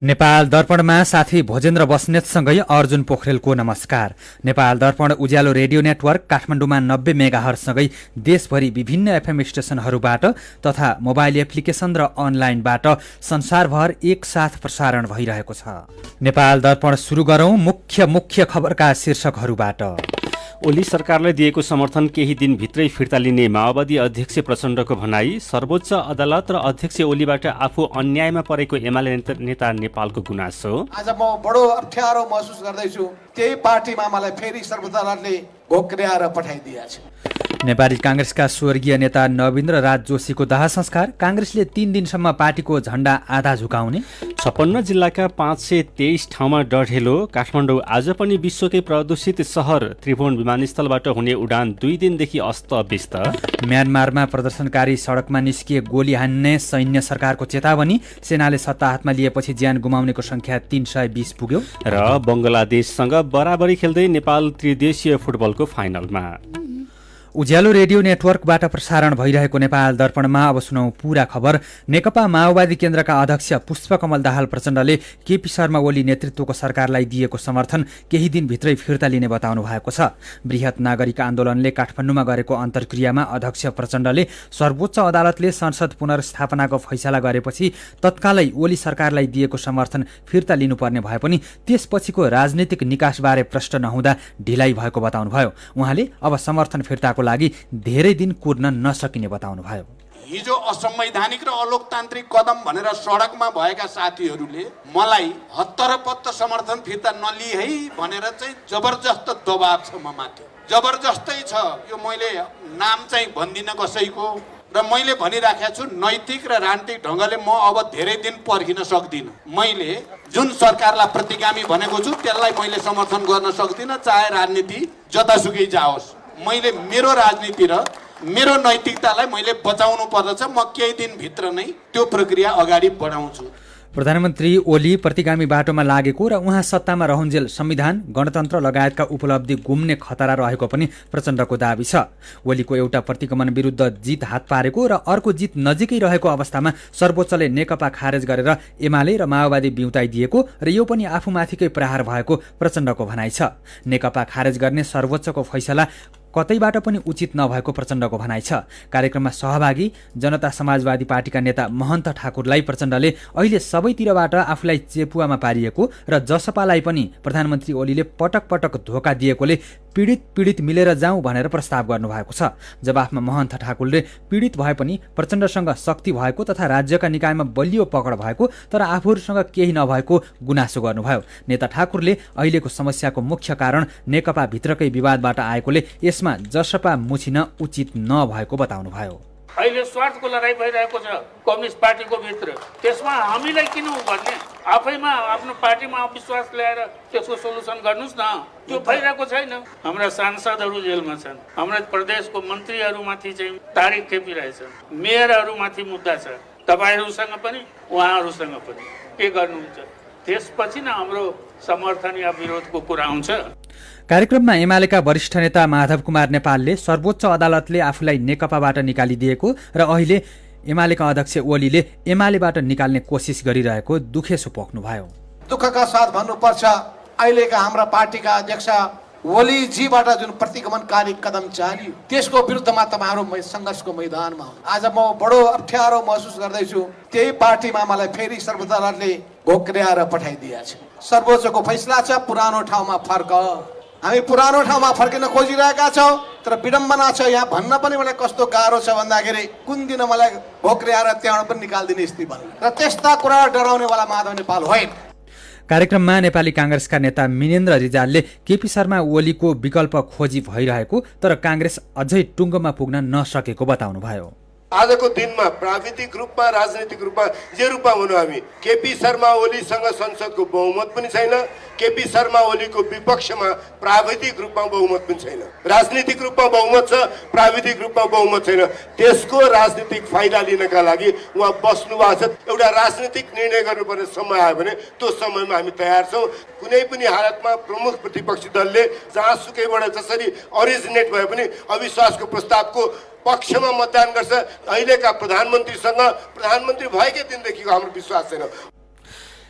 नेपाल दर्पणमा साथी भोजेन्द्र बस्नेतसँगै अर्जुन पोखरेलको नमस्कार। नेपाल दर्पण उज्यालो रेडियो नेटवर्क काठमाडौँमा 90 मेगाहर्जसँगै देशभरि विभिन्न एफएम स्टेशनहरूबाट तथा मोबाइल एप्लिकेशन र अनलाइनबाट संसारभर एकसाथ प्रसारण भइरहेको छ। नेपाल दर्पण सुरु गरौं मुख्य खबरका शीर्षकहरूबाट। ओली सरकारलाई दिएको समर्थन केही दिनभित्रै फिर्ता लिने माओवादी अध्यक्ष प्रचण्डको भनाई। सर्वोच्च अदालत र अध्यक्ष ओलीबाट आफू अन्यायमा परेको एमाले नेता नेपालको गुनासो। आज म बडो अप्ठ्यारो महसुस गर्दैछु, त्यही पार्टीमा मलाई फेरि सर्वोच्च अदालतले घोक्र्याएर पठाइदिएछ। नेपाली कांग्रेसका स्वर्गीय नेता नवीन्द्र राज जोशीको दाह संस्कार। कांग्रेसले 3 दिनसम्म पार्टीको झण्डा आधा झुकाउने। 56 जिल्लाका 523 ठाउँमा डढेलो। काठमाडौँ आज पनि विश्वकै प्रदूषित सहर। त्रिभुवन विमानस्थलबाट हुने उडान 2 दिनदेखि अस्तव्यस्त। म्यानमारमा प्रदर्शनकारी सडकमा निस्किए गोली हान्ने सैन्य सरकारको चेतावनी। सेनाले सत्ता हातमा लिएपछि ज्यान गुमाउनेको संख्या 320 पुग्यो। र बंगलादेशसँग बराबरी खेल्दै नेपाल त्रिदेशीय फुटबलको फाइनलमा। उज्यालो रेडियो नेटवर्कबाट प्रसारण भइरहेको नेपाल दर्पणमा अब सुनौ पूरा खबर। नेकपा माओवादी केन्द्रका अध्यक्ष पुष्पकमल दाहाल प्रचण्डले केपी शर्मा ओली नेतृत्वको सरकारलाई दिएको समर्थन केही दिनभित्रै फिर्ता लिने बताउनु भएको छ। बृहत नागरिक आन्दोलनले काठमाडौँमा गरेको अन्तर्क्रियामा अध्यक्ष प्रचण्डले सर्वोच्च अदालतले संसद पुनर्स्थापनाको फैसला गरेपछि तत्कालै ओली सरकारलाई दिएको समर्थन फिर्ता लिनुपर्ने भए पनि त्यसपछिको राजनीतिक निकासबारे प्रश्न नहुँदा ढिलाइ भएको बताउनुभयो। उहाँले अब समर्थन फिर्ताको लागि धेरै दिन कुर्न नसकिने बताउनुभयो। हिजो असंवैधानिक र अलोकतान्त्रिक कदम भनेर सडकमा भएका साथीहरूले मलाई हत्तरपत्त समर्थन फिर्ता नलिए है भनेर चाहिँ जबरजस्त दबाब छ म माथि। जबरजस्तै छ यो। मैले नाम चाहिँ भन्दिन कसैको, र मैले भनिराखेको छु नैतिक र राजनीतिक ढङ्गले म अब धेरै दिन पर्खिन सक्दिनँ। मैले जुन सरकारलाई प्रतिगामी भनेको छु त्यसलाई मैले समर्थन गर्न सक्दिनँ, चाहे राजनीति जतासुकै जाओस्। मैले मेरो राजनीति र मेरो नैतिकतालाई मैले बचाउनु पर्दछ। म केही दिनभित्र नै त्यो प्रक्रिया अगाडि बढाउँछु। प्रधानमन्त्री ओली प्रतिगामी बाटोमा लागेको र उहाँ सत्तामा रहुन्जेल संविधान, गणतन्त्र लगायतका उपलब्धि गुम्ने खतरा रहेको पनि प्रचण्डको दाबी छ। ओलीको एउटा प्रतिगमन विरुद्ध जित हात पारेको र अर्को जित नजिकै रहेको अवस्थामा सर्वोच्चले नेकपा खारेज गरेर एमाले र माओवादी बिउताइदिएको र यो पनि आफूमाथिकै प्रहार भएको प्रचण्डको भनाइ छ। नेकपा खारेज गर्ने सर्वोच्चको फैसला कतैबाट पनि उचित नभएको प्रचण्डको भनाइ छ। कार्यक्रममा सहभागी जनता समाजवादी पार्टीका नेता महन्त ठाकुरलाई प्रचण्डले अहिले सबैतिरबाट आफूलाई चेपुवामा पारिएको र जसपालाई पनि प्रधानमन्त्री ओलीले पटक पटक धोका दिएकोले पीडित मिलेर जाउँ भनेर प्रस्ताव गर्नुभएको छ। जवाफमा महन्त ठाकुरले पीडित भए पनि प्रचण्डसँग शक्ति भएको तथा राज्यका निकायमा बलियो पकड भएको तर आफूहरूसँग केही नभएको गुनासो गर्नुभयो। नेता ठाकुरले अहिलेको समस्याको मुख्य कारण नेकपा भित्रकै विवादबाट आएकोले यसमा जसपा मुछिन उचित नभएको बताउनुभयो। अहिले स्वार्थको लडाईँ भइरहेको छ कम्युनिस्ट पार्टीको भित्र। त्यसमा हामीलाई किन भन्ने? आफैमा आफ्नो पार्टीमा विश्वास ल्याएर त्यसको सोलुसन गर्नुस् न। त्यो भइरहेको छैन। हाम्रा सांसदहरू जेलमा छन्। हाम्रा प्रदेशको मन्त्रीहरूमाथि चाहिँ तारिख खेपिरहेछन्। मेयरहरूमाथि मुद्दा छ। तपाईहरूसँग पनि उहाँहरूसँग पनि के गर्नुहुन्छ? त्यसपछि न हाम्रो समर्थन या विरोधको कुरा आउँछ। कार्यक्रममा एमालेका वरिष्ठ नेता माधव कुमार नेपालले सर्वोच्च अदालतले आफूलाई नेकपाबाट निकालिदिएको र अहिले एमालेका अध्यक्ष ओलीले एमालेबाट निकाल्ने कोसिस गरिरहेको दुखेसो पोख्नुभयो। दुःखका साथ भन्नुपर्छ, अहिलेका हाम्रा पार्टीका अध्यक्ष ओलीजीबाट जुन प्रतिगमनकारी कदम चालियो त्यसको विरुद्धमा तपाईहरू सङ्घर्षको मैदानमा हो। आज म बडो अप्ठ्यारो महसुस गर्दैछु, त्यही पार्टीमा मलाई फेरि सर्वोच्च अदालतले घोक्र्याएर पठाइदिएछ। सर्वोच्चको फैसला छ पुरानो ठाउँमा फर्क। हामी पुरानो ठाउँमा फर्किन खोजिरहेका छौँ, तर विडम्बना छ यहाँ भन्न पनि मलाई कस्तो गाह्रो छ भन्दाखेरि कुन दिन मलाई घोक्र्याएर त्यहाँबाट पनि निकालिदिने स्थिति बन्यो र त्यस्ता कुरा डराउनेवाला माधव नेपाल होइन। कार्यक्रममा नेपाली कांग्रेसका नेता मिनेन्द्र रिजालले केपी शर्मा ओलीको विकल्प खोजी भइरहेको तर कांग्रेस अझै टुङ्गोमा पुग्न नसकेको बताउनुभयो। आजको दिनमा प्राविधिक रूपमा राजनीतिक रूपमा जे रूपमा हुनु हामी केपी शर्मा ओलीसँग संसदको बहुमत पनि छैन। केपी शर्मा ओलीको विपक्षमा प्राविधिक रूपमा बहुमत पनि छैन। राजनीतिक रूपमा बहुमत छ, प्राविधिक रूपमा बहुमत छैन। त्यसको राजनीतिक फाइदा लिनका लागि उहाँ बस्नु भएको छ। एउटा राजनीतिक निर्णय गर्नुपर्ने समय आयो भने त्यो समयमा हामी तयार छौँ। कुनै पनि हालतमा प्रमुख प्रतिपक्षी दलले जहाँसुकैबाट जसरी अरिजिनेट भए पनि अविश्वासको प्रस्तावको पक्षमा मतदान गर्छ। अहिलेका प्रधानमन्त्रीसँग प्रधानमन्त्री भएकै दिनदेखिको हाम्रो विश्वास छैन।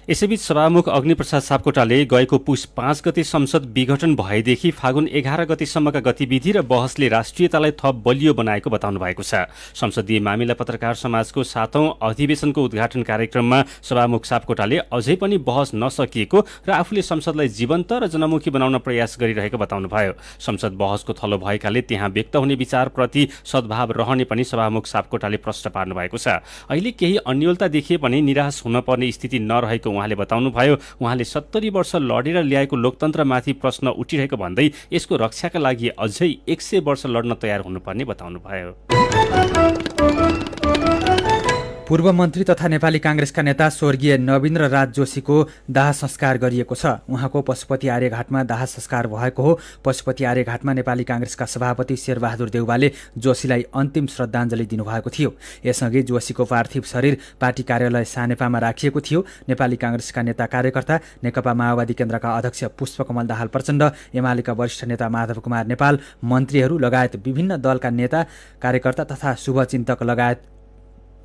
यसैबीच सभामुख अग्निप्रसाद सापकोटाले गएको पुस 5 गते संसद विघटन भएदेखि फागुन 11 गतेसम्मका गतिविधि र बहसले राष्ट्रियतालाई थप बलियो बनाएको बताउनु भएको छ। संसदीय मामिला पत्रकार समाजको 7औं अधिवेशनको उद्घाटन कार्यक्रममा सभामुख सापकोटाले अझै पनि बहस नसकिएको र आफूले संसदलाई जीवन्त र जनमुखी बनाउन प्रयास गरिरहेको बताउनुभयो। संसद बहसको थलो भएकाले त्यहाँ व्यक्त हुने विचारप्रति सद्भाव रहने पनि सभामुख सापकोटाले प्रश्न पार्नु भएको छ। अहिले केही अन्योलता देखिए पनि निराश हुन पर्ने स्थिति नरहेको उहाँले बताउनुभयो। उहाँले 70 वर्ष लडेर ल्याएको लोकतन्त्रमाथि प्रश्न उठिरहेको भन्दै यसको रक्षाका लागि अझै 100 वर्ष लड्न तयार हुनुपर्ने बताउनुभयो। पूर्व मन्त्री तथा नेपाली कांग्रेसका नेता स्वर्गीय नवीन्द्र राज जोशीको दाह संस्कार गरिएको छ। उहाँको पशुपति आर्यघाटमा दाह संस्कार भएको हो। पशुपति आर्यघाटमा नेपाली कांग्रेसका सभापति शेरबहादुर देउवाले जोशीलाई अन्तिम श्रद्धाञ्जली दिनुभएको थियो। यसअघि जोशीको पार्थिव शरीर पार्टी कार्यालय सानेपामा राखिएको थियो। नेपाली कांग्रेसका नेता कार्यकर्ता, नेकपा माओवादी केन्द्रका अध्यक्ष पुष्पकमल दाहाल प्रचण्ड, एमालेका वरिष्ठ नेता माधव कुमार नेपाल, मन्त्रीहरू लगायत विभिन्न दलका नेता कार्यकर्ता तथा शुभचिन्तक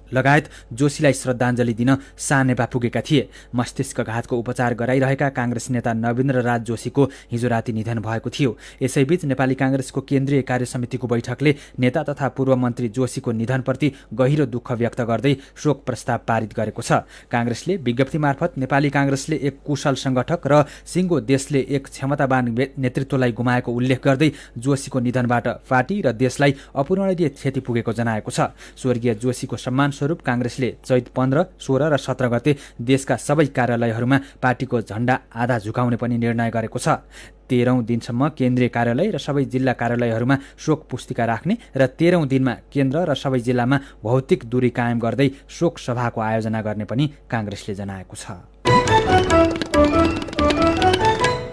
लगायत जोशीलाई श्रद्धाञ्जली दिन सानेपा पुगेका थिए। मस्तिष्कघातको उपचार गराइरहेका कांग्रेस नेता नवीन्द्र राज जोशीको हिजो राति निधन भएको थियो। यसैबीच नेपाली कांग्रेसको केन्द्रीय कार्य समितिको बैठकले नेता तथा पूर्व मन्त्री जोशीको निधनप्रति गहिरो दुःख व्यक्त गर्दै शोक प्रस्ताव पारित गरेको छ। कांग्रेसले विज्ञप्ति मार्फत नेपाली कांग्रेसले एक कुशल संगठक र सिङ्गो देशले एक क्षमतावान नेतृत्वलाई गुमाएको उल्लेख गर्दै जोशीको निधनबाट पार्टी र देशलाई अपूरणीय क्षति पुगेको जनाएको छ। स्वर्गीय जोशीको सम्मान स्वरूप कांग्रेसले चैत 15, 16 र 17 गते देशका सबै कार्यालयहरूमा पार्टीको झण्डा आधा झुकाउने पनि निर्णय गरेको छ। 13औं दिनसम्म केन्द्रीय कार्यालय र सबै जिल्ला कार्यालयहरूमा शोक पुस्तिका राख्ने र 13औं दिनमा केन्द्र र सबै जिल्लामा भौतिक दूरी कायम गर्दै शोक सभाको आयोजना गर्ने पनि कांग्रेसले जनाएको छ।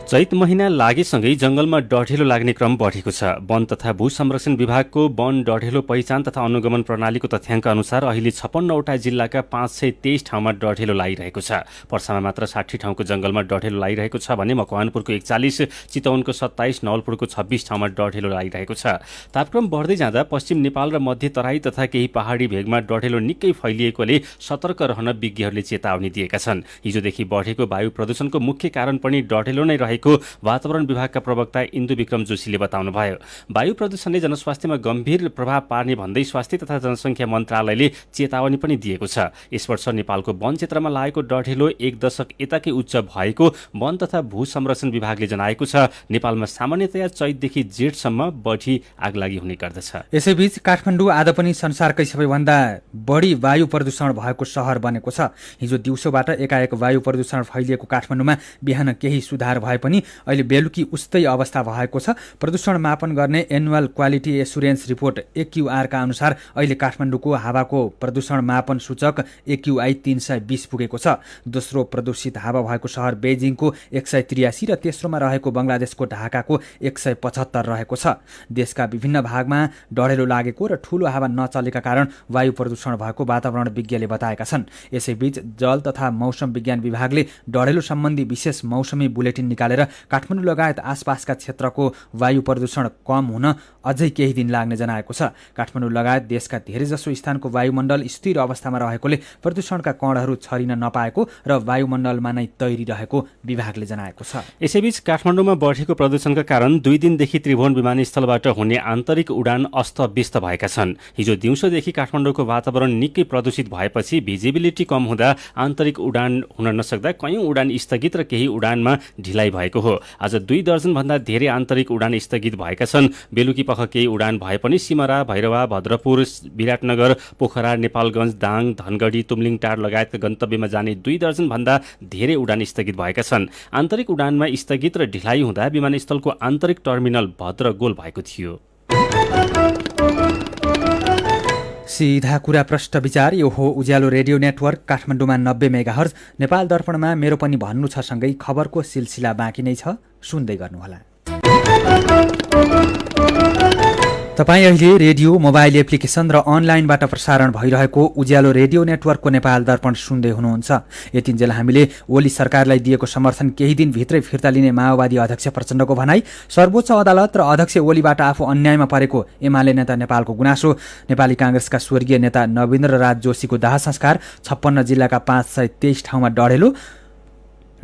चैत महिना लागेसँगै जंगलमा डढेलो लाग्ने क्रम बढेको छ। वन तथा भू संरक्षण विभागको वन डढेलो पहिचान तथा अनुगमन प्रणालीको तथ्याङ्क अनुसार अहिले 56वटा जिल्लाका 523 ठाउँमा डढेलो लागिरहेको छ। पर्सामा मात्र 60 ठाउँको जंगलमा डढेलो लागिरहेको छ भने मकवानपुरको 41, चितवनको 27, नवलपुरको 26 ठाउँमा डढेलो लागिरहेको छ। तापक्रम बढ्दै जाँदा पश्चिम नेपाल र मध्य तराई तथा केही पहाडी भेगमा डढेलो निकै फैलिएकोले सतर्क रहन विज्ञहरूले चेतावनी दिएका छन्। हिजोदेखि बढेको वायु प्रदूषणको मुख्य कारण पनि डढेलो नै रहेको वातावरण विभागका प्रवक्ता इन्दु विक्रम जोशीले बताउनुभयो। वायु प्रदूषणले जनस्वास्थ्यमा गम्भीर प्रभाव पार्ने भन्दै स्वास्थ्य तथा जनसङ्ख्या मन्त्रालयले चेतावनी पनि दिएको छ। यस वर्ष नेपालको वन क्षेत्रमा लागेको डढेलो 1 दशक यताकै उच्च भएको वन तथा भू संरक्षण विभागले जनाएको छ। नेपालमा सामान्यतया चैतदेखि जेठसम्म बढी आगलागी हुने गर्दछ। यसैबीच काठमाडौँ आज पनि संसारकै सबैभन्दा बढी वायु प्रदूषण भएको शहर बनेको छ। हिजो दिउँसोबाट एकाएक वायु प्रदूषण फैलिएको काठमाडौँमा बिहान केही सुधार भए पनि अहिले बेलुकी उस्तै अवस्था भएको छ। प्रदूषण मापन गर्ने annual quality assurance report AQR का अनुसार अहिले काठमाडौँको हावाको प्रदूषण मापन सूचक AQI 320 पुगेको छ। दोस्रो प्रदूषित हावा भएको शहर बेजिङको 183 र तेस्रोमा रहेको बङ्गलादेशको ढाकाको 175 रहेको छ। देशका विभिन्न भागमा डढेलो लागेको र ठूलो हावा नचलेका कारण वायु प्रदूषण भएको वातावरण विज्ञले बताएका छन्। यसैबीच जल तथा मौसम विज्ञान विभागले डढेलो सम्बन्धी विशेष मौसमी बुलेटिन निकालेर काठमाडौँ लगायत आसपासका क्षेत्रको वायु प्रदूषण कम हुन अझै केही दिन लाग्ने जनाएको छ। काठमाडौँ लगायत देशका धेरैजसो स्थानको वायुमण्डल स्थिर अवस्थामा रहेकोले प्रदूषणका कणहरू छरिन नपाएको र वायुमण्डलमा नै तैरिरहेको विभागले जनाएको छ। यसैबीच काठमाडौँमा बढेको प्रदूषणका कारण 2 दिनदेखि त्रिभुवन विमानस्थलबाट हुने आन्तरिक उडान अस्तव्यस्त भएका छन्। हिजो दिउँसोदेखि काठमाडौँको वातावरण निकै प्रदूषित भएपछि भिजिबिलिटी कम हुँदा आन्तरिक उडान हुन नसक्दा कयौं उडान स्थगित र केही उडानमा ढिलाइ भएको हो। आज 2 दर्जनभन्दा धेरै आन्तरिक उडान स्थगित भएका छन्। बेलुकी पख केही उडान भए पनि सिमरा, भैरवा, भद्रपुर, विराटनगर, पोखरा, नेपालगञ्ज, दाङ, धनगढी, तुमलिङटार लगायतका गन्तव्यमा जाने 2 दर्जनभन्दा धेरै उडान स्थगित भएका छन्। आन्तरिक उडानमा स्थगित र ढिलाइ हुँदा विमानस्थलको आन्तरिक टर्मिनल भद्रगोल भएको थियो। सीधा कुरा प्रश्न विचार यो हो उज्यालो रेडियो नेटवर्क काठमाडौँमा 90 मेगाहर्ज, नेपाल दर्पणमा मेरो पनि भन्नु छ सँगै खबरको सिलसिला बाँकी नै छ, सुन्दै गर्नुहोला। तपाईँ अहिले रेडियो, मोबाइल एप्लिकेसन र अनलाइनबाट प्रसारण भइरहेको उज्यालो रेडियो नेटवर्कको नेपाल दर्पण सुन्दै हुनुहुन्छ। यतिन्जेल हामीले ओली सरकारलाई दिएको समर्थन केही दिनभित्रै फिर्ता लिने माओवादी अध्यक्ष प्रचण्डको भनाई, सर्वोच्च अदालत र अध्यक्ष ओलीबाट आफू अन्यायमा परेको एमाले नेता नेपालको गुनासो, नेपाली कांग्रेसका स्वर्गीय नेता नवीन्द्र राज जोशीको दाह संस्कार, 56 जिल्लाका 523 ठाउँमा डढेलो,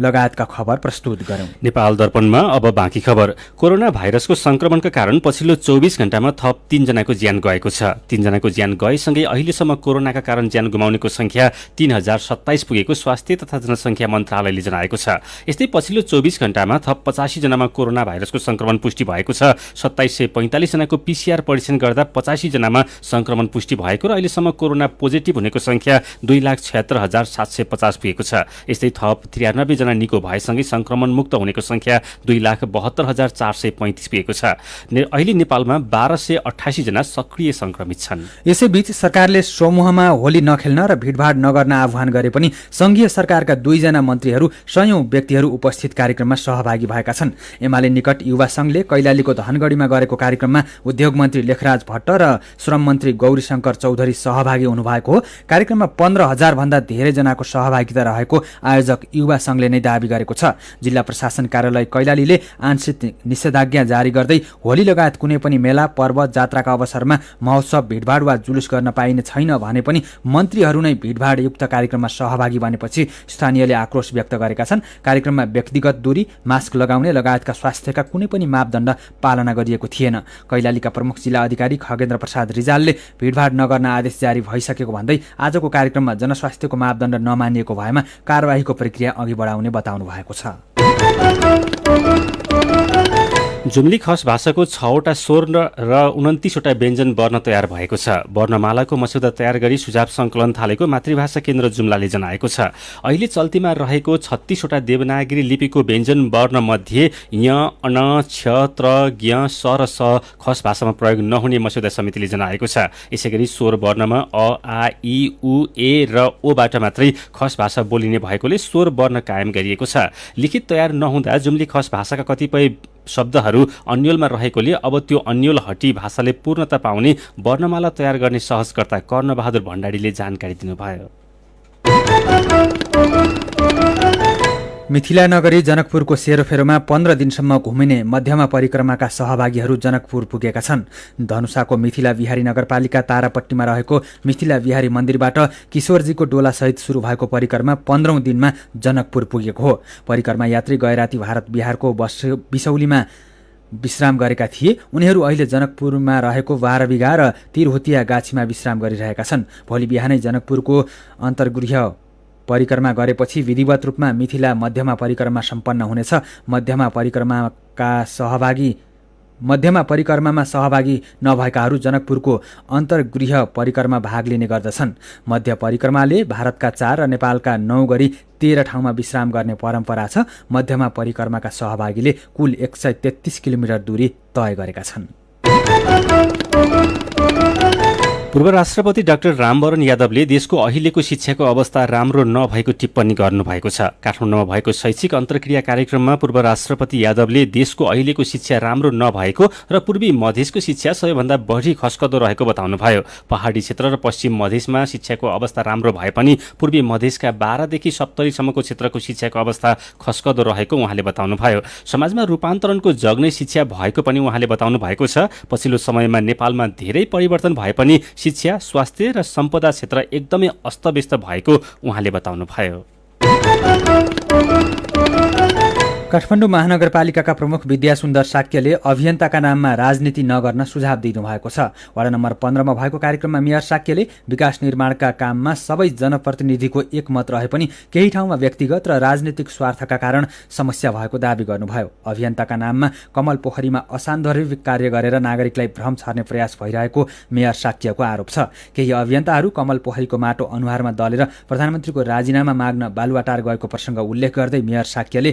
लगायतका खबर प्रस्तुत गर्यौं। नेपाल दर्पणमा अब बाँकी खबर। कोरोना भाइरसको संक्रमणका कारण पछिल्लो 24 घण्टामा थप 3 जनाको ज्यान गएको छ। 3 जनाको ज्यान गएसँगै अहिलेसम्म कोरोनाका कारण ज्यान गुमाउनेको संख्या 3027 पुगेको स्वास्थ्य तथा जनसङ्ख्या मन्त्रालयले जनाएको छ। यस्तै पछिल्लो 24 घण्टामा थप 85 जनामा कोरोना भाइरसको संक्रमण पुष्टि भएको छ। 2745 जनाको PCR परीक्षण गर्दा 85 जनामा संक्रमण पुष्टि भएको र अहिलेसम्म कोरोना पोजिटिभ हुनेको संख्या 2,76,750 पुगेको छ। यस्तै थप 93 जना निको भएसँगै संक्रमण मुक्त हुनेको संख्या 2,72,435 पुगेको छ। अहिले नेपालमा 1288 जना सक्रिय संक्रमित छन्। यसैबीच सरकारले समूहमा होली नखेल्न र भिडभाड नगर्न आह्वान गरे पनि संघीय सरकारका 2 जना मन्त्रीहरू सयौं व्यक्तिहरू उपस्थित कार्यक्रममा सहभागी भएका छन्। एमाले निकट युवा संघले कैलालीको धनगढीमा गरेको कार्यक्रममा उद्योग मन्त्री लेखराज भट्ट र श्रम मन्त्री गौरीशंकर चौधरी सहभागी हुनुभएको हो। कार्यक्रममा 15,000 भन्दा धेरै जनाको सहभागिता रहेको आयोजक युवा संघले नै दावी गरेको छ। जिल्ला प्रशासन कार्यालय कैलालीले आंशिक निषेधाज्ञा जारी गर्दै होली लगायत कुनै पनि मेला पर्व जात्राका अवसरमा महोत्सव भिडभाड वा जुलुस गर्न पाइने छैन भने पनि मन्त्रीहरू नै भिडभाडयुक्त कार्यक्रममा सहभागी बनेपछि स्थानीयले आक्रोश व्यक्त गरेका छन्। कार्यक्रममा व्यक्तिगत दूरी, मास्क लगाउने लगायतका स्वास्थ्यका कुनै पनि मापदण्ड पालना गरिएको थिएन। कैलालीका प्रमुख जिल्ला अधिकारी खगेन्द्र प्रसाद रिजालले भिडभाड नगर्न आदेश जारी भइसकेको भन्दै आजको कार्यक्रममा जनस्वास्थ्यको मापदण्ड नमानिएको भएमा कारबाहीको प्रक्रिया अघि बढाउने बताउनु भएको छ। जुम्ली खस भाषाको 6वटा स्वर र 29 वटा व्यञ्जन वर्ण तयार भएको छ। वर्णमालाको मस्यौदा तयार गरी सुझाव सङ्कलन थालेको मातृभाषा केन्द्र जुम्लाले जनाएको छ। अहिले चल्तीमा रहेको 36 वटा देवनागरी लिपिको व्यञ्जन वर्ण मध्ये य, अन, क्ष, त्र, ज्ञ, स र स खस भाषामा प्रयोग नहुने मस्यौदा समितिले जनाएको छ। यसैगरी स्वर वर्णमा अ, आ, इ, उ, ए र ओबाट मात्रै खस भाषा बोलिने भएकोले स्वर वर्ण कायम गरिएको छ। लिखित तयार नहुँदा जुम्ली खस भाषाका कतिपय शब्दहरू अन्यलमा रहेकोले अब त्यो अन्यल हटी भाषाले पूर्णता पाउने वर्णमाला तयार गर्ने सहजकर्ता कर्णबहादुर भण्डारीले जानकारी दिनुभयो। मिथिला नगरी जनकपुरको सेरोफेरोमा 15 दिनसम्म घुमिने मध्यमा परिक्रमाका सहभागीहरू जनकपुर पुगेका छन्। धनुषाको मिथिला विहारी नगरपालिका तारापट्टीमा रहेको मिथिला विहारी मन्दिरबाट किशोरजीको डोलासहित सुरु भएको परिक्रमा 15औं दिनमा जनकपुर पुगेको हो। परिक्रमा यात्री गएराती भारत बिहारको बिसौलीमा विश्राम गरेका थिए। उनीहरू अहिले जनकपुरमा रहेको 12 बिघा र तिरहुतिया गाछीमा विश्राम गरिरहेका छन्। भोलि बिहानै जनकपुरको अन्तर्गृह परिक्रमा गरेपछि विधिवत रूपमा मिथिला मध्यमा परिक्रमा सम्पन्न हुनेछ। मध्यमा परिक्रमामा सहभागी नभएकाहरू जनकपुरको अन्तर्गृह परिक्रमा भाग लिने गर्दछन्। मध्य परिक्रमाले भारतका 4 र नेपालका 9 गरी 13 ठाउँमा विश्राम गर्ने परम्परा छ। मध्यमा परिक्रमाका सहभागीले कुल 133 किलोमिटर दूरी तय गरेका छन्। पूर्व राष्ट्रपति डाक्टर रामवरण यादवले देशको अहिलेको शिक्षाको अवस्था राम्रो नभएको टिप्पणी गर्नुभएको छ। काठमाडौँमा भएको शैक्षिक अन्तर्क्रिया कार्यक्रममा पूर्व राष्ट्रपति यादवले देशको अहिलेको शिक्षा राम्रो नभएको र पूर्वी मधेसको शिक्षा सबैभन्दा बढी खस्कदो रहेको बताउनुभयो। पहाडी क्षेत्र र पश्चिम मधेसमा शिक्षाको अवस्था राम्रो भए पनि पूर्वी मधेसका 12 देखि 70 सम्मको क्षेत्रको शिक्षाको अवस्था खस्कदो रहेको उहाँले बताउनुभयो। समाजमा रूपान्तरणको जग नै शिक्षा भएको पनि उहाँले बताउनु भएको छ। पछिल्लो समयमा नेपालमा धेरै परिवर्तन भए पनि शिक्षा, स्वास्थ्य र सम्पदा क्षेत्र एकदमै अस्तव्यस्त भएको उहाँले बताउनुभयो। काठमाडौँ महानगरपालिकाका प्रमुख विद्यासुन्दर साक्यले अभियन्ताका नाममा राजनीति नगर्न सुझाव दिनुभएको छ। वडा नम्बर 15 मा भएको कार्यक्रममा मेयर साक्यले विकास निर्माणका काममा सबै जनप्रतिनिधिको एकमत रहे पनि केही ठाउँमा व्यक्तिगत र राजनीतिक स्वार्थका कारण समस्या भएको दावी गर्नुभयो। अभियन्ताका नाममा कमल पोखरीमा असान्दर्भिक कार्य गरेर नागरिकलाई भ्रम छर्ने प्रयास भइरहेको मेयर साक्यको आरोप छ। केही अभियन्ताहरू कमल पोखरीको माटो अनुहारमा दलेर प्रधानमन्त्रीको राजीनामा माग्न बालुवाटार गएको प्रसङ्ग उल्लेख गर्दै मेयर साक्यले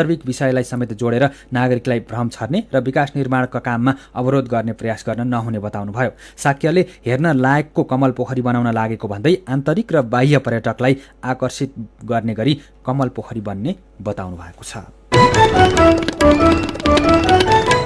विषयलाई समेत जोडेर नागरिकलाई भ्रम छर्ने र विकास निर्माणका काममा अवरोध गर्ने प्रयास गर्न नहुने बताउनुभयो। साक्यले हेर्न लायकको कमल पोखरी बनाउन लागेको भन्दै आन्तरिक र बाह्य पर्यटकलाई आकर्षित गर्ने गरी कमल पोखरी बन्ने बताउनु भएको छ।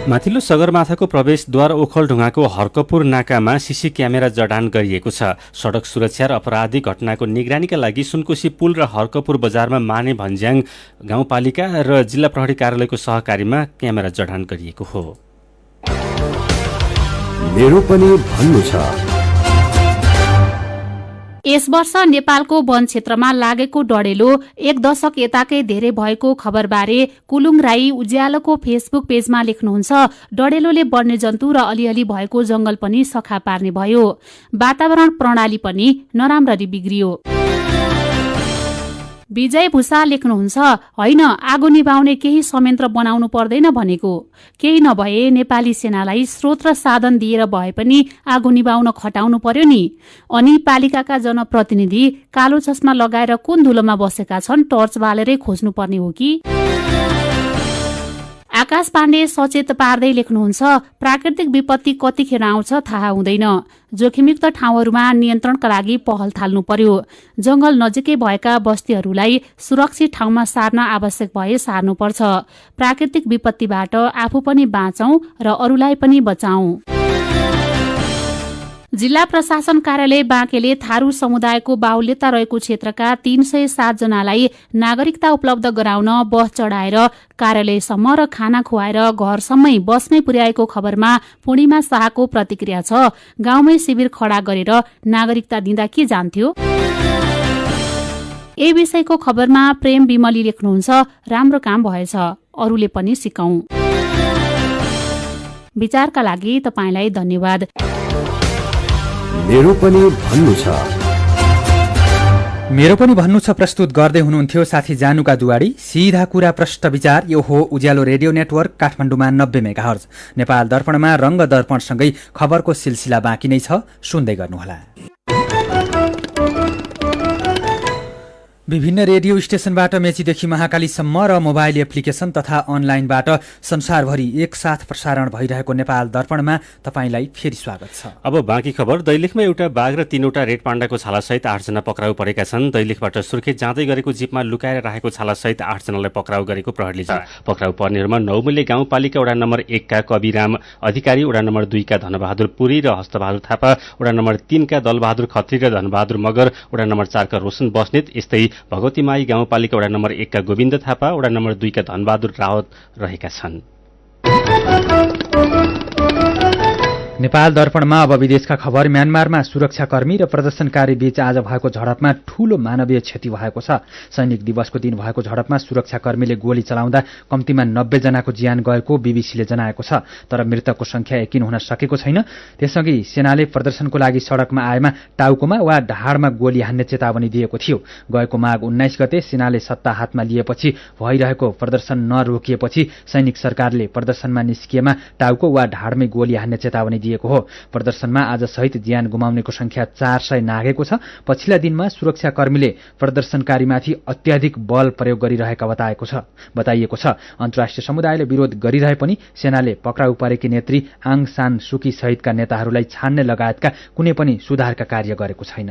माथिल्लो सगरमाथाको प्रवेशद्वार ओखलढुङ्गाको हर्कपुर नाकामा सीसी क्यामेरा जडान गरिएको छ। सडक सुरक्षा र अपराधिक घटनाको निगरानीका लागि सुनकोशी पुल र हर्कपुर बजारमा माने भन्ज्याङ गाउँपालिका र जिल्ला प्रहरी कार्यालयको सहकारीमा क्यामेरा जडान गरिएको हो। मेरो पनि भन्नु छ। यस वर्ष नेपालको वन क्षेत्रमा लागेको डढेलो 1 दशक यताकै धेरै भएको खबरबारे कुलुङ राई उज्यालोको फेसबुक पेजमा लेख्नुहुन्छ, डढेलोले वन्यजन्तु र अलिअलि भएको जंगल पनि सखा पार्ने भयो, वातावरण प्रणाली पनि नराम्ररी बिग्रियो। विजय भूषाल लेख्नुहुन्छ, होइन आगो निभाउने केही संयन्त्र बनाउनु पर्दैन भनेको, केही नभए नेपाली सेनालाई स्रोत र साधन दिएर भए पनि आगो निभाउन खटाउनु पर्यो नि। अनि पालिकाका जनप्रतिनिधि कालो चस्मा लगाएर कुन धुलोमा बसेका छन्, टर्च बालेरै खोज्नुपर्ने हो कि? आकाश पाण्डे सचेत पार्दै लेख्नुहुन्छ, प्राकृतिक विपत्ति कतिखेर आउँछ थाहा हुँदैन, जोखिमयुक्त ठाउँहरूमा नियन्त्रणका लागि पहल थाल्नु पर्यो। जंगल नजिकै भएका बस्तीहरूलाई सुरक्षित ठाउँमा सार्न आवश्यक भए सार्नुपर्छ। प्राकृतिक विपत्तिबाट आफू पनि बाँचौं र अरूलाई पनि बचाऊ। जिल्ला प्रशासन कार्यालय बाँकेले थारू समुदायको बाहुल्यता रहेको क्षेत्रका 307 जनालाई नागरिकता उपलब्ध गराउन बस चढाएर कार्यालयसम्म र खाना खुवाएर घरसम्मै बसमै पुर्याएको खबरमा पूर्णिमा शाहको प्रतिक्रिया छ, गाउँमै शिविर खडा गरेर नागरिकता दिँदा के जान्थ्यो? यही विषयको खबरमा प्रेम विमली लेख्नुहुन्छ, राम्रो काम भएछ, अरूले पनि सिकौं। विचारका लागि तपाईलाई धन्यवाद। मेरो पनि भन्नु छ। मेरो पनि भन्नु छ प्रस्तुत गर्दै हुनुहुन्थ्यो साथी जानुका दुवाडी। सीधा कुरा प्रष्ट विचार, यो हो उज्यालो रेडियो नेटवर्क काठमाडौँमा 90 मेगाहर्ज। नेपाल दर्पणमा रंग दर्पणसँगै खबरको सिलसिला बाँकी नै छ, सुन्दै गर्नुहोला। विभिन्न रेडियो स्टेशनबाट मेचीदेखि महाकालीसम्म र मोबाइल एप्लिकेशन तथा अनलाइनबाट संसारभरि एकसाथ प्रसारण भइरहेको नेपाल दर्पणमा तपाईलाई फेरि स्वागत छ। अब बाँकी खबर। दैलेखमा एउटा बाघ र 3वटा रेड पाण्डाको छालासहित 8 जना पक्राउ परेका छन्। दैलेखबाट सुर्खेत जाँदै गरेको जीपमा लुकाएर राखेको छालासहित 8 जनालाई पक्राउ गरेको प्रहरीले छ। पक्राउ पर्नेहरूमा नौमूल्य गाउँपालिका वडा नम्बर 1 का कविराम अधिकारी, वडा नम्बर 2 का धनबहादुर पुरी र हस्तबहादुर थापा, वडा नम्बर 3 का दलबहादुर खत्री र धनबहादुर मगर, वडा नम्बर 4 का रोशन बस्नेत, यस्तै भगवतीमाई गाउँपालिका वडा नम्बर 1 का गोविन्द थापा, वडा नम्बर 2 का धनबहादुर रावत रहेका छन्। नेपाल दर्पणमा अब विदेशका खबर। म्यानमारमा सुरक्षाकर्मी र प्रदर्शनकारी बीच आज भएको झडपमा ठूलो मानवीय क्षति भएको छ। सैनिक दिवसको दिन भएको झडपमा सुरक्षाकर्मीले गोली चलाउँदा कम्तीमा 90 जनाको ज्यान गएको बीबीसीले जनाएको छ, तर मृतकको संख्या यकिन हुन सकेको छैन। त्यसअघि सेनाले प्रदर्शनको लागि सड़कमा आएमा टाउकोमा वा ढाडमा गोली हान्ने चेतावनी दिएको थियो। गएको माघ 19 गते सेनाले सत्ता हातमा लिएपछि भइरहेको प्रदर्शन नरोकिएपछि सैनिक सरकारले प्रदर्शनमा निस्किएमा टाउको वा ढाडमै गोली हान्ने चेतावनी दिएको हो। प्रदर्शनमा आज सहित ज्यान गुमाउनेको संख्या 400 नाघेको छ। पछिल्ला दिनमा सुरक्षाकर्मीले प्रदर्शनकारीमाथि अत्याधिक बल प्रयोग गरिरहेका बताइएको छ। अन्तर्राष्ट्रिय समुदायले विरोध गरिरहे पनि सेनाले पक्राउ परेकी नेत्री आङ सान सुकी सहितका नेताहरूलाई छान्ने लगायतका कुनै पनि सुधारका कार्य गरेको छैन।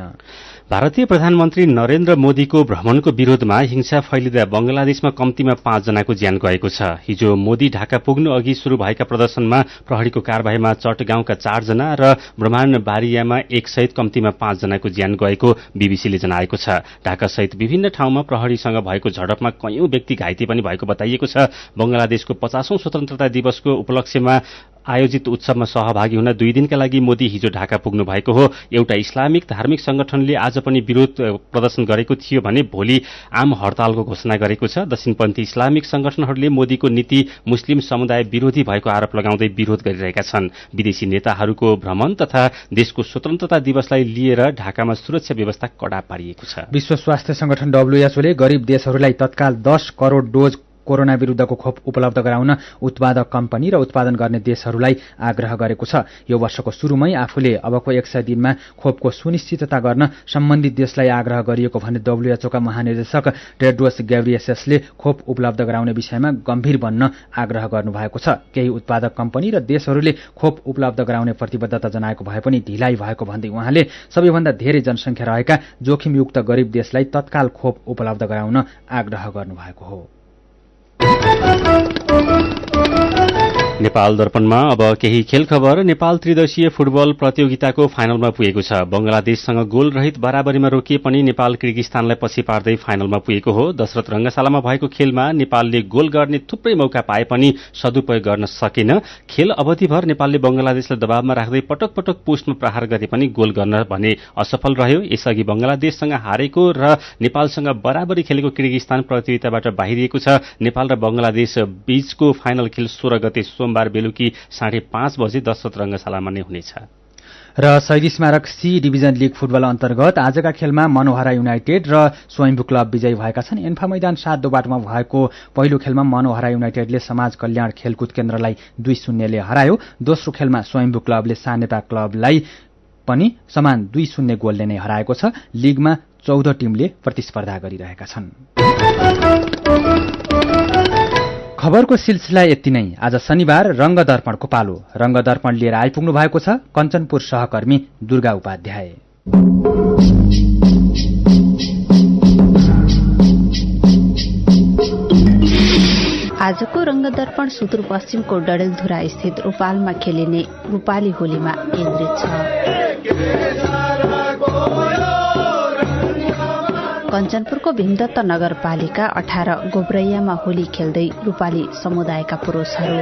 भारतीय प्रधानमन्त्री नरेन्द्र मोदीको भ्रमणको विरोधमा हिंसा फैलिँदा बंगलादेशमा कम्तीमा 5 जनाको ज्यान गएको छ। हिजो मोदी ढाका पुग्नु अघि शुरू भएका प्रदर्शनमा प्रहरीको कारबाहीमा चटगाउँका 4 जना र ब्रह्माण्डबारियामा 1 सहित कम्तीमा 5 जनाको ज्यान गएको बीबीसीले जनाएको छ। ढाका सहित विभिन्न ठाउँमा प्रहरीसँग भएको झडपमा कयौं व्यक्ति घाइते पनि भएको बताइएको छ। बंगलादेशको 50औं स्वतन्त्रता दिवसको उपलक्ष्यमा आयोजित उत्सवमा सहभागी हुन 2 दिनका लागि मोदी हिजो ढाका पुग्नु भएको हो। एउटा इस्लामिक धार्मिक संगठनले आज पनि विरोध प्रदर्शन गरेको थियो भने भोलि आम हडतालको घोषणा गरेको छ। दक्षिणपन्थी इस्लामिक संगठनहरूले मोदीको नीति मुस्लिम समुदाय विरोधी भएको आरोप लगाउँदै विरोध गरिरहेका छन्। विदेशी नेताहरूको भ्रमण तथा देशको स्वतन्त्रता दिवसलाई लिएर ढाकामा सुरक्षा व्यवस्था कडा पारिएको छ। विश्व स्वास्थ्य संगठन WHO ले गरिब देशहरूलाई तत्काल 10 करोड डोज कोरोना विरुद्धको खोप उपलब्ध गराउन उत्पादक कम्पनी र उत्पादन गर्ने देशहरूलाई आग्रह गरेको छ। यो वर्षको सुरुमै आफूले अबको 100 दिनमा खोपको सुनिश्चितता गर्न सम्बन्धित देशलाई आग्रह गरिएको भने WHO का महानिर्देशक टेड्रोस गेब्रियेससले खोप उपलब्ध गराउने विषयमा गम्भीर बन्न आग्रह गर्नुभएको छ। केही उत्पादक कम्पनी र देशहरूले खोप उपलब्ध गराउने प्रतिबद्धता जनाएको भए पनि ढिलाइ भएको भन्दै उहाँले सबैभन्दा धेरै जनसङ्ख्या रहेका जोखिमयुक्त गरिब देशलाई तत्काल खोप उपलब्ध गराउन आग्रह गर्नुभएको हो। नेपाल दर्पणमा अब केही खेल खबर। नेपाल त्रिदेशीय फुटबल प्रतियोगिताको फाइनलमा पुगेको छ। बंगलादेशसँग गोल रहित बराबरीमा रोकिए पनि नेपाल किर्गिस्तानलाई पछि पार्दै फाइनलमा पुगेको हो। दशरथ रंगशालामा भएको खेलमा नेपालले गोल गर्ने थुप्रै मौका पाए पनि सदुपयोग गर्न सकेन। खेल अवधिभर नेपालले बंगलादेशलाई दबावमा राख्दै पटक पटक पोस्टमा प्रहार गरे पनि गोल गर्न भने असफल रह्यो। यसअघि बंगलादेशसँग हारेको र नेपालसँग बराबरी खेलेको किर्गिस्तान प्रतियोगिताबाट बाहिरिएको छ। नेपाल र बंगलादेश बीचको फाइनल खेल 16 गते सोमबार बेलुकी 5:30 बजे दशरथ रंगशालामा नै हुनेछ। र शहीद स्मारक सी डिभिजन लीग फुटबल अन्तर्गत आजका खेलमा मनोहरा युनाइटेड र स्वयम्भू क्लब विजयी भएका छन्। एन्फा मैदान 7 बाटोमा भएको पहिलो खेलमा मनोहरा युनाइटेडले समाज कल्याण खेलकुद केन्द्रलाई 2-0 ले हरायो। दोस्रो खेलमा स्वयम्भू क्लबले सानेपा क्लबलाई पनि समान 2-0 गोलले नै हराएको छ। लीगमा 14 टिमले प्रतिस्पर्धा गरिरहेका छन्। खबरको सिलसिला यति नै। आज शनिबार रंगदर्पणको पालो। रंगदर्पण लिएर आइपुग्नु भएको छ कञ्चनपुर सहकर्मी दुर्गा उपाध्याय। आजको रंगदर्पण सुदूरपश्चिमको डडेलधुरा स्थित रूपालमा खेलिने रूपाली होलीमा केन्द्रित छ। कञ्चनपुरको भीमदत्त नगरपालिका 18 गोब्रैयामा होली खेल्दै रूपाली समुदायका पुरुषहरू।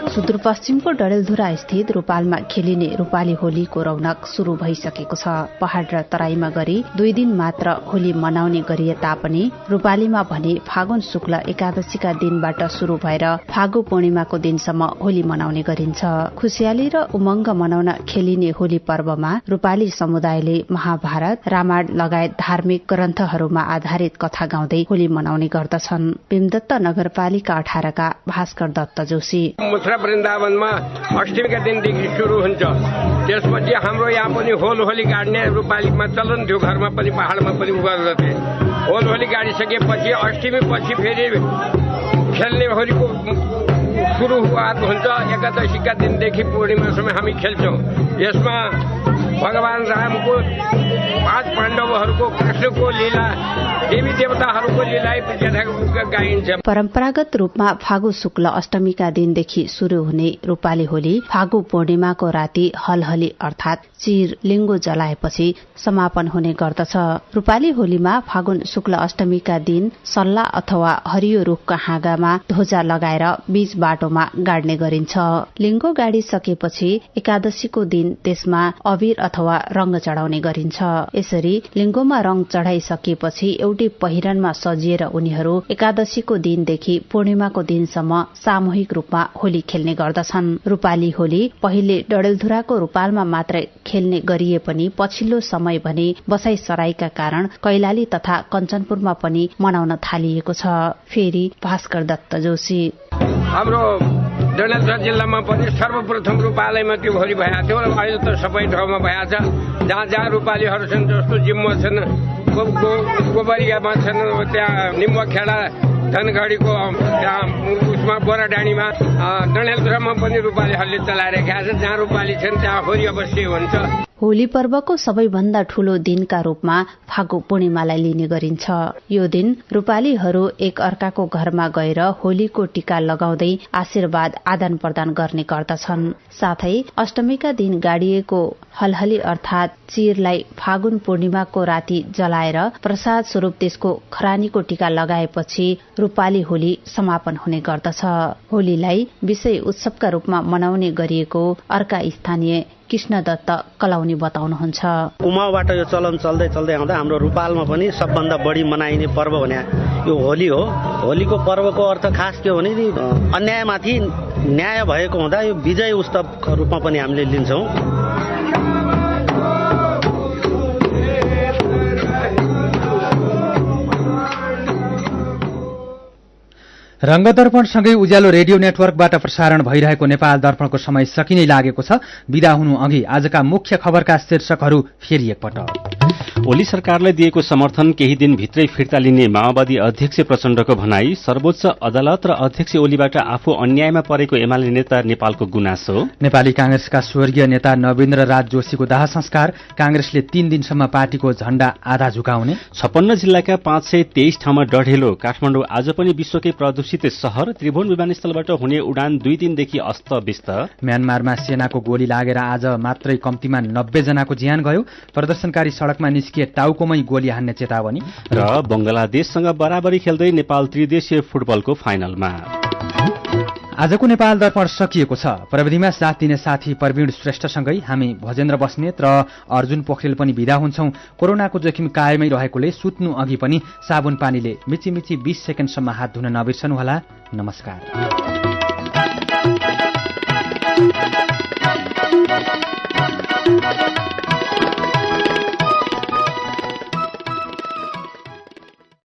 सुदूरपश्चिमको डडेलधुरा स्थित रूपालमा खेलिने रूपाली होलीको रौनक शुरू भइसकेको छ। पहाड़ र तराईमा गरी 2 दिन मात्र होली मनाउने गरिए तापनि रूपालीमा भने फागुन शुक्ल एकादशीका दिनबाट शुरू भएर फागु पूर्णिमाको दिनसम्म होली मनाउने गरिन्छ। खुशियाली र उमंग मनाउन खेलिने होली पर्वमा रूपाली समुदायले महाभारत, रामायण लगायत धार्मिक ग्रन्थहरूमा आधारित कथा गाउँदै होली मनाउने गर्दछन्। भीमदत्त नगरपालिका 18 का भास्कर दत्त जोशी। वृन्दावनमा अष्टमीका दिनदेखि सुरु हुन्छ। त्यसपछि हाम्रो यहाँ पनि होली गाड्ने रूपालीमा चलन थियो। घरमा पनि पहाड़मा पनि गर्दथे। होली गाडिसकेपछि अष्टमी पछि फेरि खेल्ने होलीको सुरुवात हुन्छ। एकादशीका दिनदेखि पूर्णिमासम्म हामी खेल्छौं। यसमा भगवान रामको 5 पाण्डवहरूको कृष्णको लीला, देवी देवताहरूको लीला गाइन्छ। परम्परागत रूपमा फागु शुक्ल अष्टमीका दिनदेखि शुरू हुने रूपाली होली फागु पूर्णिमाको राति हलहली अर्थात चिर लिङ्गो जलाएपछि समापन हुने गर्दछ। रूपाली होलीमा फागुन शुक्ल अष्टमीका दिन सल्ला अथवा हरियो रुखका हाँगामा ध्वजा लगाएर बीच बाटोमा गाड्ने गरिन्छ। लिङ्गो गाडिसकेपछि एकादशीको दिन त्यसमा अबीर अथवा रंग चढ़ाउने गरिन्छ। यसरी लिङ्गोमा रंग चढ़ाइसकेपछि एउटै पहिरनमा सजिएर उनीहरू एकादशीको दिनदेखि पूर्णिमाको दिनसम्म सामूहिक रूपमा होली खेल्ने गर्दछन्। रूपाली होली पहिले डडेलधुराको रूपालमा मात्रै खेल्ने गरिए पनि पछिल्लो समय भने बसाई सराईका कारण कैलाली तथा कञ्चनपुरमा पनि मनाउन थालिएको छ। फेरि भास्कर दत्त जोशी। हाम्रो डडेलधुरा जिल्लामा पनि सर्वप्रथम रूपालैमा त्यो होली भएको थियो। अहिले त सबै ठाउँमा भएको छ। जहाँ जहाँ रूपालीहरू छन्, जस्तो जिम्मा छन्, गोबरियामा छन्, त्यहाँ निम्बखेडा धनगढीको त्यहाँ उसमा बोराडाँडीमा डडेलधुरामा पनि रूपालीहरूले चलाइरहेका छन्। जहाँ रूपाली छन् त्यहाँ होली अवश्य हुन्छ। होली पर्वको सबैभन्दा ठूलो दिनका रूपमा फागु पूर्णिमालाई लिने गरिन्छ। यो दिन रूपालीहरू एक अर्काको घरमा गएर होलीको टीका लगाउँदै आशीर्वाद आदान प्रदान गर्ने गर्दछन्। साथै अष्टमीका दिन गाडिएको हलहली अर्थात चिरलाई फागुन पूर्णिमाको राति जलाएर प्रसाद स्वरूप त्यसको खरानीको टीका लगाएपछि रूपाली होली समापन हुने गर्दछ। होलीलाई विषय उत्सवका रूपमा मनाउने गरिएको अर्का स्थानीय कृष्ण दत्त कलाउनी बताउनुहुन्छ। उमाबाट यो चलन चल्दै चल्दै आउँदा हाम्रो रूपालमा पनि सबभन्दा बढी मनाइने पर्व भने यो होली हो। होलीको पर्वको अर्थ खास के हो भने अन्यायमाथि न्याय भएको हुँदा यो विजय उत्सवको रूपमा पनि हामीले लिन्छौं। रंगदर्पणसँगै उज्यालो रेडियो नेटवर्कबाट प्रसारण भइरहेको नेपाल दर्पणको समय सकिनै लागेको छ। बिदा हुनु अघि आजका मुख्य खबरका शीर्षकहरू फेरि एकपटक। ओली सरकारलाई दिएको समर्थन केही दिनभित्रै फिर्ता लिने माओवादी अध्यक्ष प्रचण्डको भनाई, सर्वोच्च अदालत र अध्यक्ष ओलीबाट आफू अन्यायमा परेको एमाले नेता नेपालको गुनासो। नेपाली कांग्रेसका स्वर्गीय नेता नवीन्द्र राज जोशीको दाह संस्कार, कांग्रेसले 3 दिनसम्म पार्टीको झण्डा आधा झुकाउने। 56 जिल्लाका 523 ठाउँमा डढेलो। काठमाडौँ आज पनि विश्वकै प्रदूषित शहर, त्रिभुवन विमानस्थलबाट हुने उडान 2 दिनदेखि अस्तव्यस्त। म्यानमारमा सेनाको गोली लागेर आज मात्रै कम्तीमा 90 जनाको ज्यान गयो। प्रदर्शनकारी सड़कमा निस्किए टाउकोमै गोली हान्ने चेतावनी। र बंगलादेशसँग बराबरी खेल्दै नेपाल त्रिदेशीय फुटबलको फाइनलमा। आजको नेपाल दर्पण सकिएको छ। प्रविधिमा साथ दिने साथी प्रवीण श्रेष्ठसँगै हामी भजेन्द्र बस्नेत र अर्जुन पोखरेल पनि विदा हुन्छौं। कोरोनाको जोखिम कायमै रहेकोले सुत्नु अघि पनि साबुन पानीले मिची 20 सेकेन्डसम्म हात धुन नबिर्सनुहोला। नमस्कार।